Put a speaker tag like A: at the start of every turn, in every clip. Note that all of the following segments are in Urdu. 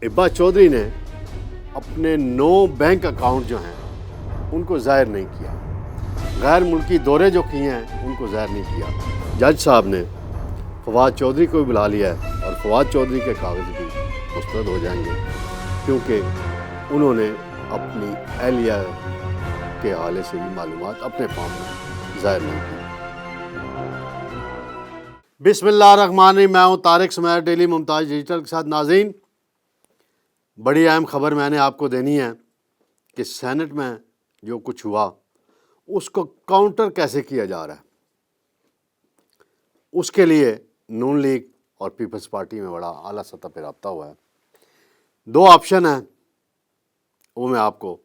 A: ابا چودھری نے اپنے 9 بینک اکاؤنٹ جو ہیں ان کو ظاہر نہیں کیا، غیر ملکی دورے جو کیے ہیں ان کو ظاہر نہیں کیا۔ جج صاحب نے فواد چودھری کو بھی بلا لیا ہے اور فواد چودھری کے کاغذ بھی مسترد ہو جائیں گے، کیونکہ انہوں نے اپنی اہلیہ کے حوالے سے بھی معلومات اپنے فارم میں ظاہر نہیں کی۔ بسم اللہ الرحمن الرحیم، میں ہوں طارق سمیر، ڈیلی ممتاز ڈیجیٹل کے ساتھ۔ ناظرین، بڑی اہم خبر میں نے آپ کو دینی ہے کہ سینٹ میں جو کچھ ہوا اس کو کاؤنٹر کیسے کیا جا رہا ہے۔ اس کے لیے نون لیگ اور پیپلز پارٹی میں بڑا اعلیٰ سطح پہ رابطہ ہوا ہے۔ 2 آپشن ہیں، وہ میں آپ کو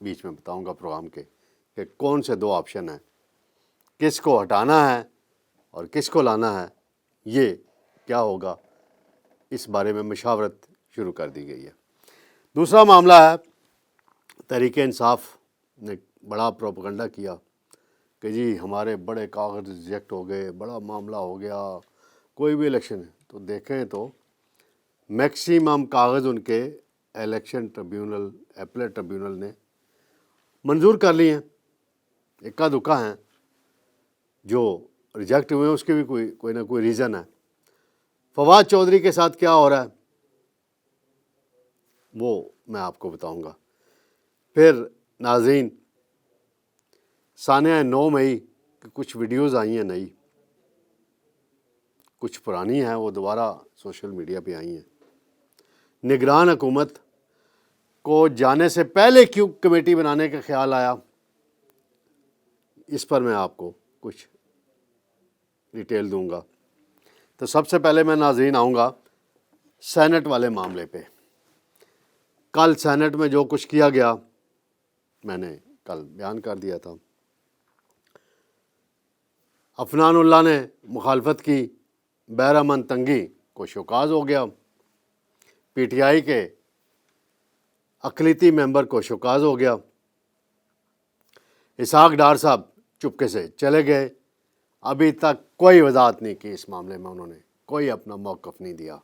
A: بیچ میں بتاؤں گا پروگرام کے کہ کون سے 2 آپشن ہیں، کس کو ہٹانا ہے اور کس کو لانا ہے، یہ کیا ہوگا، اس بارے میں مشاورت شروع کر دی گئی ہے۔ دوسرا معاملہ ہے، تحریک انصاف نے بڑا پروپیگنڈا کیا کہ جی ہمارے بڑے کاغذ ریجیکٹ ہو گئے، بڑا معاملہ ہو گیا، کوئی بھی الیکشن ہے تو دیکھیں تو میکسیمم کاغذ ان کے الیکشن ٹریبیونل، ایپلیٹ ٹریبیونل نے منظور کر لی ہیں۔ اکا دکا ہیں جو ریجیکٹ ہوئے ہیں، اس کے بھی کوئی نہ کوئی ریزن ہے۔ فواد چودھری کے ساتھ کیا ہو رہا ہے وہ میں آپ کو بتاؤں گا۔ پھر ناظرین، سانحہ 9 مئی کی کچھ ویڈیوز آئی ہیں نئی، کچھ پرانی ہیں، وہ دوبارہ سوشل میڈیا پہ آئی ہیں۔ نگران حکومت کو جانے سے پہلے کیوں کمیٹی بنانے کا خیال آیا، اس پر میں آپ کو کچھ ڈیٹیل دوں گا۔ تو سب سے پہلے میں ناظرین آؤں گا سینٹ والے معاملے پہ۔ کل سینٹ میں جو کچھ کیا گیا میں نے کل بیان کر دیا تھا۔ عفنان اللہ نے مخالفت کی، بحرامند تنگی کو شوکاز ہو گیا، پی ٹی آئی کے اقلیتی ممبر کو شوکاز ہو گیا، اسحاق ڈار صاحب چپکے سے چلے گئے، ابھی تک کوئی وضاحت نہیں کی اس معاملے میں، انہوں نے کوئی اپنا موقف نہیں دیا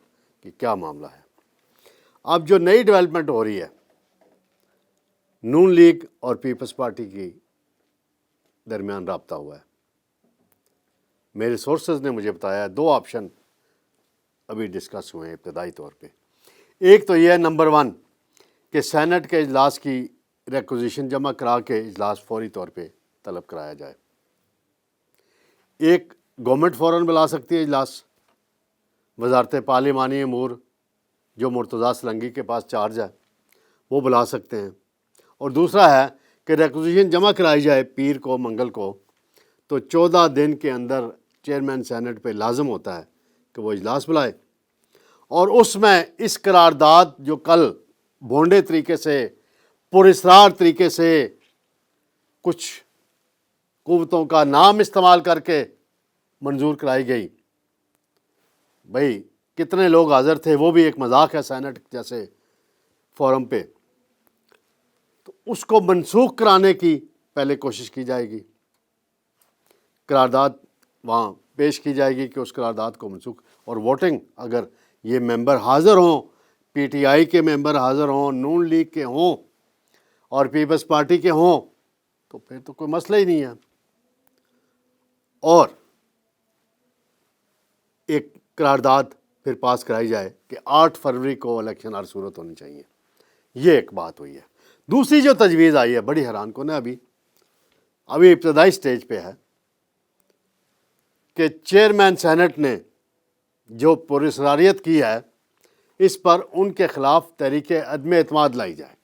A: کہ کیا معاملہ ہے۔ اب جو نئی ڈیولپمنٹ ہو رہی ہے، نون لیگ اور پیپلز پارٹی کی درمیان رابطہ ہوا ہے۔ میرے سورسز نے مجھے بتایا 2 آپشن ابھی ڈسکس ہوئے ہیں ابتدائی طور پہ۔ ایک تو یہ ہے نمبر 1 کہ سینٹ کے اجلاس کی ریکوزیشن جمع کرا کے اجلاس فوری طور پہ طلب کرایا جائے۔ ایک گورنمنٹ فوراً بلا سکتی ہے اجلاس، وزارت پارلیمانی امور جو مرتضیٰ سلنگی کے پاس چارج ہے وہ بلا سکتے ہیں، اور دوسرا ہے کہ ریکوزیشن جمع کرائی جائے پیر کو، منگل کو، تو 14 دن کے اندر چیئرمین سینٹ پہ لازم ہوتا ہے کہ وہ اجلاس بلائے، اور اس میں اس قرارداد جو کل بھونڈے طریقے سے، پراسرار طریقے سے، کچھ قوتوں کا نام استعمال کر کے منظور کرائی گئی، بھئی کتنے لوگ حاضر تھے، وہ بھی ایک مذاق ہے سینٹ جیسے فورم پہ، تو اس کو منسوخ کرانے کی پہلے کوشش کی جائے گی، قرارداد وہاں پیش کی جائے گی کہ اس قرارداد کو منسوخ، اور ووٹنگ اگر یہ ممبر حاضر ہوں، پی ٹی آئی کے ممبر حاضر ہوں، نون لیگ کے ہوں اور پیپلز پارٹی کے ہوں تو پھر تو کوئی مسئلہ ہی نہیں ہے، اور ایک قرارداد پھر پاس کرائی جائے کہ 8 فروری کو الیکشن ہر صورت ہونی چاہیے۔ یہ ایک بات ہوئی ہے۔ دوسری جو تجویز آئی ہے بڑی حیران کن ہے، ابھی ابتدائی سٹیج پہ ہے، کہ چیئرمین سینٹ نے جو پراسراریت کی ہے اس پر ان کے خلاف تحریک عدم اعتماد لائی جائے۔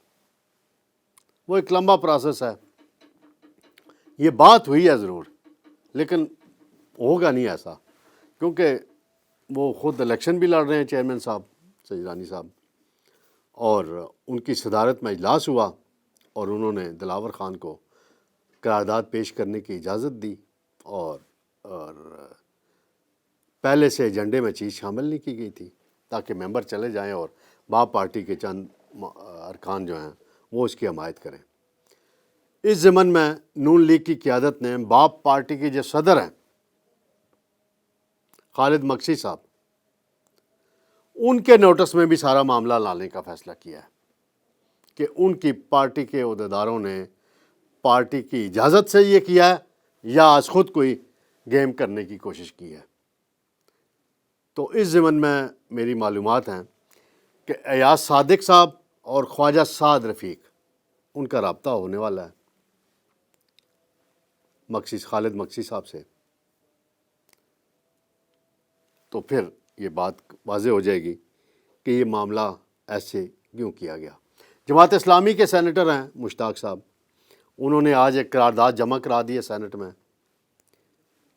A: وہ ایک لمبا پروسیس ہے، یہ بات ہوئی ہے ضرور، لیکن ہوگا نہیں ایسا، کیونکہ وہ خود الیکشن بھی لڑ رہے ہیں چیئرمین صاحب سجرانی صاحب، اور ان کی صدارت میں اجلاس ہوا اور انہوں نے دلاور خان کو قرارداد پیش کرنے کی اجازت دی، اور پہلے سے ایجنڈے میں چیز شامل نہیں کی گئی تھی تاکہ ممبر چلے جائیں اور باپ پارٹی کے چند ارکان جو ہیں وہ اس کی حمایت کریں۔ اس ضمن میں نون لیگ کی قیادت نے باپ پارٹی کے جو صدر ہیں خالد مکسی صاحب، ان کے نوٹس میں بھی سارا معاملہ لانے کا فیصلہ کیا ہے کہ ان کی پارٹی کے عہدیداروں نے پارٹی کی اجازت سے یہ کیا ہے یا آج خود کوئی گیم کرنے کی کوشش کی ہے۔ تو اس ضمن میں میری معلومات ہیں کہ ایاز صادق صاحب اور خواجہ سعد رفیق ان کا رابطہ ہونے والا ہے خالد مکسی صاحب سے، تو پھر یہ بات واضح ہو جائے گی کہ یہ معاملہ ایسے کیوں کیا گیا۔ جماعت اسلامی کے سینیٹر ہیں مشتاق صاحب، انہوں نے آج ایک قرارداد جمع کرا دی ہے سینٹ میں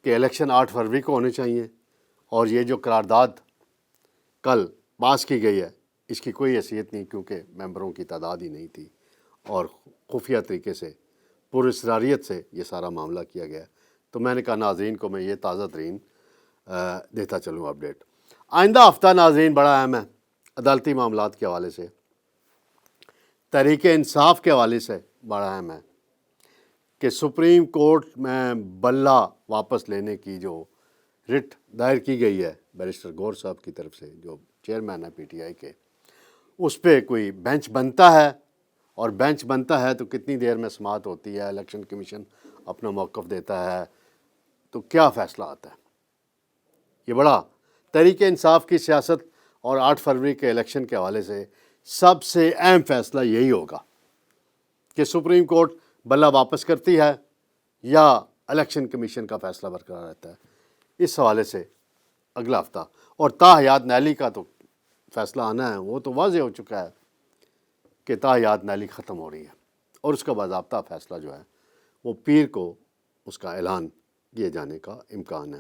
A: کہ الیکشن 8 فروری کو ہونے چاہیے، اور یہ جو قرارداد کل پاس کی گئی ہے اس کی کوئی حیثیت نہیں، کیونکہ ممبروں کی تعداد ہی نہیں تھی اور خفیہ طریقے سے پراسراریت سے یہ سارا معاملہ کیا گیا۔ تو میں نے کہا ناظرین کو میں یہ تازہ ترین دیتا چلوں اپڈیٹ۔ آئندہ ہفتہ ناظرین بڑا اہم ہے عدالتی معاملات کے حوالے سے، تحریک انصاف کے حوالے سے بڑا اہم ہے کہ سپریم کورٹ میں بلہ واپس لینے کی جو رٹ دائر کی گئی ہے بیرسٹر گور صاحب کی طرف سے، جو چیئرمین ہے پی ٹی آئی کے، اس پہ کوئی بینچ بنتا ہے، اور بینچ بنتا ہے تو کتنی دیر میں سماعت ہوتی ہے، الیکشن کمیشن اپنا موقف دیتا ہے، تو کیا فیصلہ آتا ہے۔ یہ بڑا تحریک انصاف کی سیاست اور 8 فروری کے الیکشن کے حوالے سے سب سے اہم فیصلہ یہی ہوگا کہ سپریم کورٹ بلہ واپس کرتی ہے یا الیکشن کمیشن کا فیصلہ برقرار رہتا ہے۔ اس حوالے سے اگلا ہفتہ، اور تاحیات نیلی کا تو فیصلہ آنا ہے، وہ تو واضح ہو چکا ہے کہ تاحیات نیلی ختم ہو رہی ہے، اور اس کا باضابطہ فیصلہ جو ہے وہ پیر کو اس کا اعلان کیے جانے کا امکان ہے۔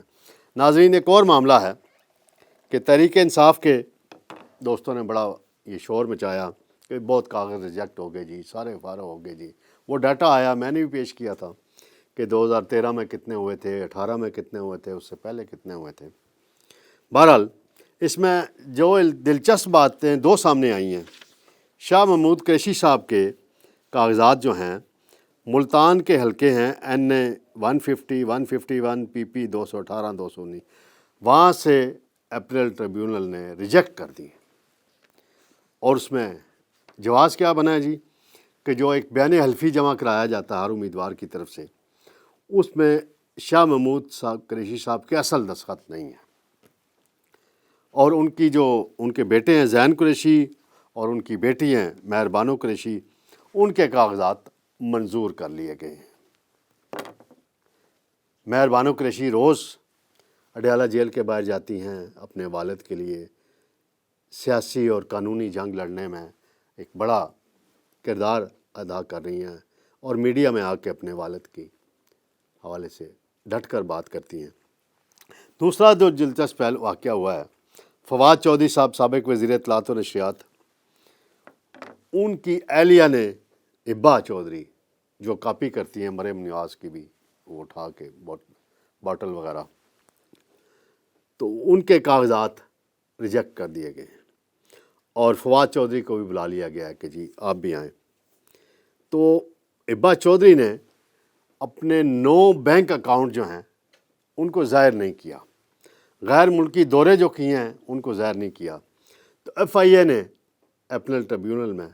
A: ناظرین ایک اور معاملہ ہے کہ تحریک انصاف کے دوستوں نے بڑا یہ شور مچایا کہ بہت کاغذ ریجیکٹ ہو گئے جی، سارے فارغ ہو گئے جی۔ وہ ڈیٹا آیا، میں نے بھی پیش کیا تھا کہ 2013 میں کتنے ہوئے تھے، 18 میں کتنے ہوئے تھے، اس سے پہلے کتنے ہوئے تھے۔ بہرحال اس میں جو دلچسپ باتیں دو سامنے آئی ہیں، شاہ محمود قریشی صاحب کے کاغذات جو ہیں ملتان کے حلقے ہیں NA 150 151 PP 218 219، وہاں سے اپیل ٹریبیونل نے ریجیکٹ کر دی، اور اس میں جواز کیا بنا ہے جی کہ جو ایک بیان حلفی جمع کرایا جاتا ہے ہر امیدوار کی طرف سے، اس میں شاہ محمود صاحب قریشی صاحب کے اصل دستخط نہیں ہیں، اور ان کی جو ان کے بیٹے ہیں زین قریشی اور ان کی بیٹی ہیں مہر بانو قریشی، ان کے کاغذات منظور کر لیے گئے ہیں۔ مہر بانو قریشی روز اڈیالہ جیل کے باہر جاتی ہیں اپنے والد کے لیے، سیاسی اور قانونی جنگ لڑنے میں ایک بڑا کردار ادا کر رہی ہیں، اور میڈیا میں آ کے اپنے والد کی حوالے سے ڈٹ کر بات کرتی ہیں۔ دوسرا جو دلچسپ واقعہ ہوا ہے، فواد چودھری صاحب سابق وزیر اطلاعات و نشریات، ان کی اہلیہ نے ابا چودھری جو کاپی کرتی ہیں مریم نواز کی بھی، وہ اٹھا کے باٹل وغیرہ، تو ان کے کاغذات ریجیکٹ کر دیے گئے ہیں، اور فواد چودھری کو بھی بلا لیا گیا ہے کہ جی آپ بھی آئیں۔ تو ابا چودھری نے اپنے 9 بینک اکاؤنٹ جو ہیں ان کو ظاہر نہیں کیا، غیر ملکی دورے جو کیے ہیں ان کو ظاہر نہیں کیا، تو FIA نے اپیل ٹریبیونل میں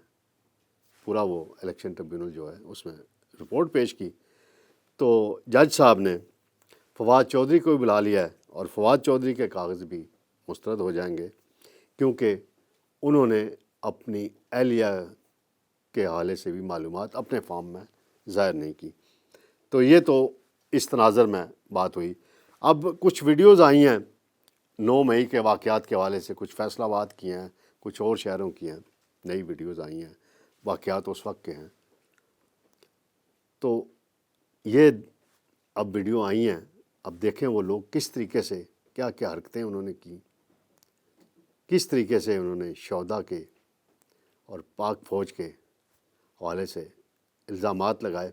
A: پورا وہ الیکشن ٹریبیونل جو ہے اس میں رپورٹ پیش کی، تو جج صاحب نے فواد چودھری کو بھی بلا لیا ہے، اور فواد چودھری کے کاغذ بھی مسترد ہو جائیں گے، کیونکہ انہوں نے اپنی اہلیہ کے حوالے سے بھی معلومات اپنے فارم میں ظاہر نہیں کی۔ تو یہ تو اس تناظر میں بات ہوئی۔ اب کچھ ویڈیوز آئی ہیں 9 مئی کے واقعات کے حوالے سے، کچھ فیصلہ آباد کی ہیں، کچھ اور شہروں کی ہیں، نئی ویڈیوز آئی ہیں، واقعات اس وقت کے ہیں۔ تو یہ اب ویڈیو آئی ہیں، اب دیکھیں وہ لوگ کس طریقے سے کیا کیا حرکتیں انہوں نے کی، کس طریقے سے انہوں نے شہداء کے اور پاک فوج کے حوالے سے الزامات لگائے۔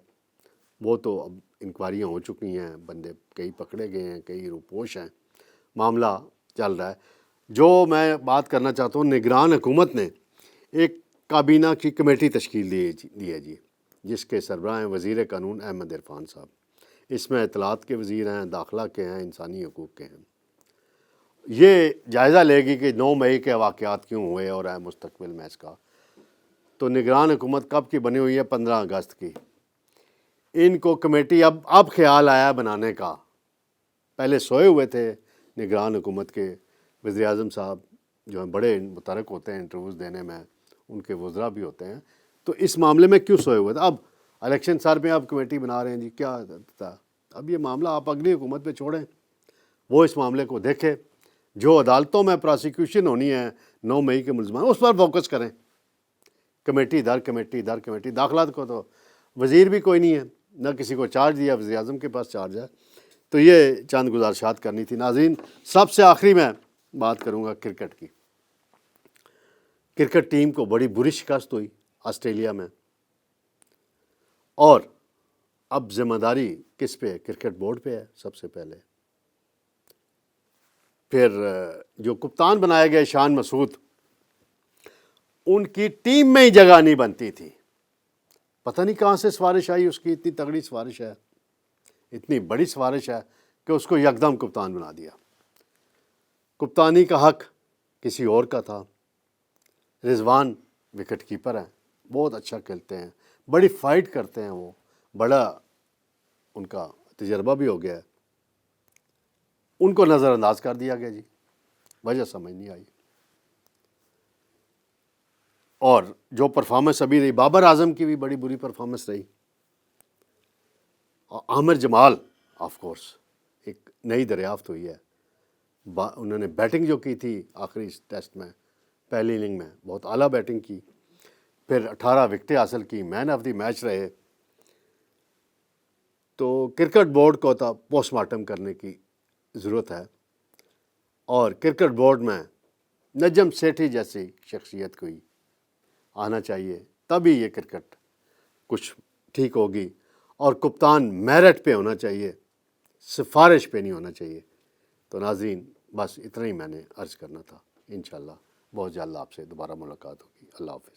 A: وہ تو اب انکوائریاں ہو چکی ہیں، بندے کئی پکڑے گئے ہیں، کئی روپوش ہیں، معاملہ چل رہا ہے۔ جو میں بات کرنا چاہتا ہوں، نگران حکومت نے ایک کابینہ کی کمیٹی تشکیل دی ہے جی، جس کے سربراہ ہیں وزیر قانون احمد عرفان صاحب۔ اس میں اطلاعات کے وزیر ہیں، داخلہ کے ہیں، انسانی حقوق کے ہیں، یہ جائزہ لے گی کہ 9 مئی کے واقعات کیوں ہوئے اور ہے مستقبل میچ کا. تو نگران حکومت کب کی بنی ہوئی ہے؟ 15 اگست کی. ان کو کمیٹی اب خیال آیا بنانے کا. پہلے سوئے ہوئے تھے نگران حکومت کے وزیر اعظم صاحب، جو ہیں بڑے متحرک ہوتے ہیں انٹرویوز دینے میں، ان کے وزراء بھی ہوتے ہیں. تو اس معاملے میں کیوں سوئے ہوئے تھے؟ اب الیکشن سر میں اب کمیٹی بنا رہے ہیں جی، کیا تھا؟ اب یہ معاملہ آپ اگلی حکومت پہ چھوڑیں، وہ اس معاملے کو دیکھے. جو عدالتوں میں پراسیکیوشن ہونی ہے 9 مئی کے ملزمان، اس پر فوکس کریں. کمیٹی در کمیٹی در کمیٹی. داخلات کو تو وزیر بھی کوئی نہیں ہے، نہ کسی کو چارج دیا، وزیر اعظم کے پاس چارج ہے. تو یہ چند گزارشات کرنی تھی. ناظرین، سب سے آخری میں بات کروں گا کرکٹ کی. کرکٹ ٹیم کو بڑی بری شکست ہوئی آسٹریلیا میں، اور اب ذمہ داری کس پہ؟ کرکٹ بورڈ پہ ہے سب سے پہلے. پھر جو کپتان بنائے گئے شان مسعود، ان کی ٹیم میں ہی جگہ نہیں بنتی تھی. پتہ نہیں کہاں سے سفارش آئی اس کی، اتنی تگڑی سفارش ہے، اتنی بڑی سفارش ہے کہ اس کو یکدم کپتان بنا دیا. کپتانی کا حق کسی اور کا تھا. رضوان وکٹ کیپر ہیں، بہت اچھا کھیلتے ہیں، بڑی فائٹ کرتے ہیں، وہ بڑا ان کا تجربہ بھی ہو گیا ہے. ان کو نظر انداز کر دیا گیا جی، وجہ سمجھ نہیں آئی. اور جو پرفارمنس ابھی رہی، بابر اعظم کی بھی بڑی بری پرفارمنس رہی. عامر جمال آف کورس ایک نئی دریافت ہوئی ہے. انہوں نے بیٹنگ جو کی تھی آخری ٹیسٹ میں، پہلی اننگ میں بہت اعلیٰ بیٹنگ کی. پھر 18 وکٹیں حاصل کی، مین آف دی میچ رہے. تو کرکٹ بورڈ کو تو پوسٹ مارٹم کرنے کی ضرورت ہے، اور کرکٹ بورڈ میں نجم سیٹھی جیسی شخصیت کوئی آنا چاہیے، تبھی یہ کرکٹ کچھ ٹھیک ہوگی. اور کپتان میرٹ پہ ہونا چاہیے، سفارش پہ نہیں ہونا چاہیے. تو ناظرین، بس اتنا ہی میں نے عرض کرنا تھا. انشاءاللہ بہت جلد آپ سے دوبارہ ملاقات ہوگی. اللہ حافظ.